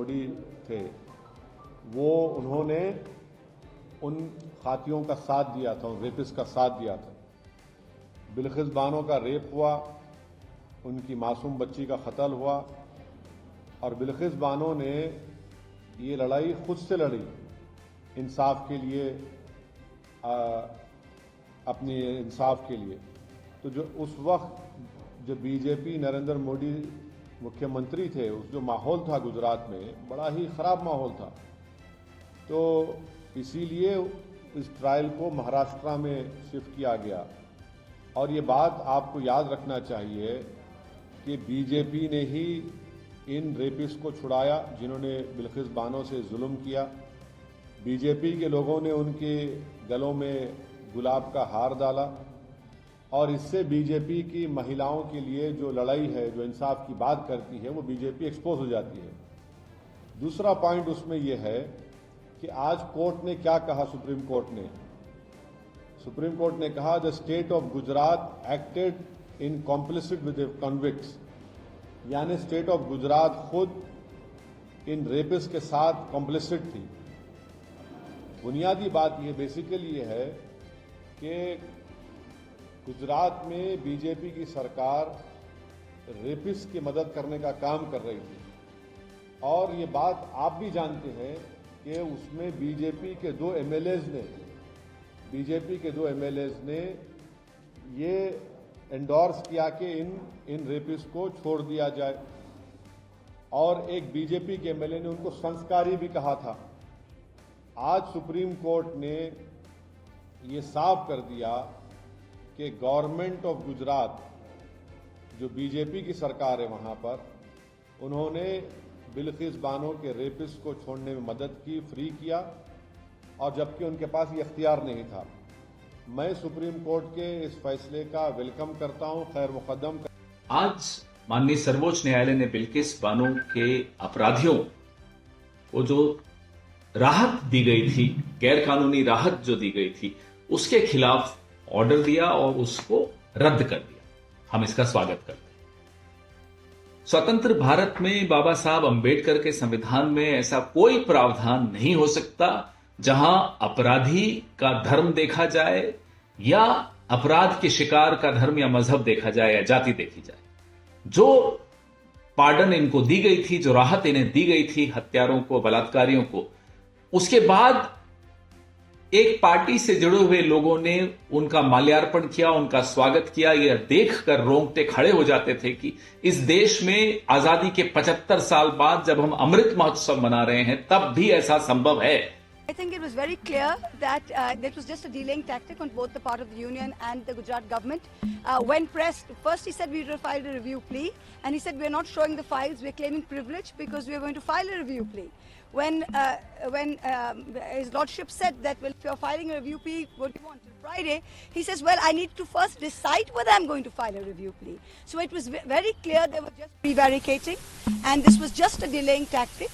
मोदी थे वो उन्होंने उन खातियों का साथ दिया था, उन रेपिस्ट का साथ दिया था। बिल्किस बानो का रेप हुआ, उनकी मासूम बच्ची का कत्ल हुआ और बिल्किस बानो ने ये लड़ाई खुद से लड़ी इंसाफ के लिए, अपने इंसाफ के लिए। तो जो उस वक्त जो बीजेपी नरेंद्र मोदी मुख्यमंत्री थे, उस जो माहौल था गुजरात में बड़ा ही खराब माहौल था। तो इसीलिए इस ट्रायल को महाराष्ट्र में शिफ्ट किया गया। और ये बात आपको याद रखना चाहिए कि बीजेपी ने ही इन रेपिस्ट को छुड़ाया जिन्होंने बिल्किस बानो से जुल्म किया। बीजेपी के लोगों ने उनके गलों में गुलाब का हार डाला और इससे बीजेपी की महिलाओं के लिए जो लड़ाई है, जो इंसाफ की बात करती है, वो बीजेपी एक्सपोज हो जाती है। दूसरा पॉइंट उसमें यह है कि आज कोर्ट ने क्या कहा, सुप्रीम कोर्ट ने कहा the state of Gujarat acted in complicit with convicts, यानी स्टेट ऑफ गुजरात खुद इन रेपिस्ट के साथ कॉम्प्लिसिट थी। बुनियादी बात यह बेसिकली ये है कि गुजरात में बीजेपी की सरकार रेपिस्ट की मदद करने का काम कर रही थी और ये बात आप भी जानते हैं कि उसमें बीजेपी के दो एमएलएज ने ये एंडोर्स किया कि इन रेपिस्ट को छोड़ दिया जाए और एक बीजेपी के एमएलए ने उनको संस्कारी भी कहा था। आज सुप्रीम कोर्ट ने ये साफ कर दिया कि गवर्नमेंट ऑफ गुजरात, जो बीजेपी की सरकार है वहां पर, उन्होंने बिल्किस बानो के रेपिस्ट को छोड़ने में मदद की, फ्री किया, और जबकि उनके पास ये इख्तियार नहीं था। मैं सुप्रीम कोर्ट के इस फैसले का वेलकम करता हूं, खैर मुकद्दम। आज माननीय सर्वोच्च न्यायालय ने बिल्किस बानो के अपराधियों को जो राहत दी गई थी, गैर कानूनी राहत जो दी गई थी, उसके खिलाफ ऑर्डर दिया और उसको रद्द कर दिया। हम इसका स्वागत करते हैं। स्वतंत्र भारत में बाबा साहब अंबेडकर के संविधान में ऐसा कोई प्रावधान नहीं हो सकता जहां अपराधी का धर्म देखा जाए या अपराध के शिकार का धर्म या मजहब देखा जाए या जाति देखी जाए। जो पार्डन इनको दी गई थी, जो राहत इन्हें दी गई थी हत्यारों को, बलात्कारियों को, उसके बाद एक पार्टी से जुड़े हुए लोगों ने उनका माल्यार्पण किया, उनका स्वागत किया। यह देखकर रोंगटे खड़े हो जाते थे कि इस देश में आजादी के 75 साल बाद जब हम अमृत महोत्सव मना रहे हैं तब भी ऐसा संभव है। I think it was very clear that that was just a delaying tactic on both the part of the union and the Gujarat government. When pressed, first he said we will file a review plea, and he said we are not showing the files, we are claiming privilege because we are going to file a review plea. When his lordship said that, well, if you are filing a review plea, what do you want till Friday? He says, well, I need to first decide whether I'm going to file a review plea. So it was very clear they were just prevaricating, and this was just a delaying tactic.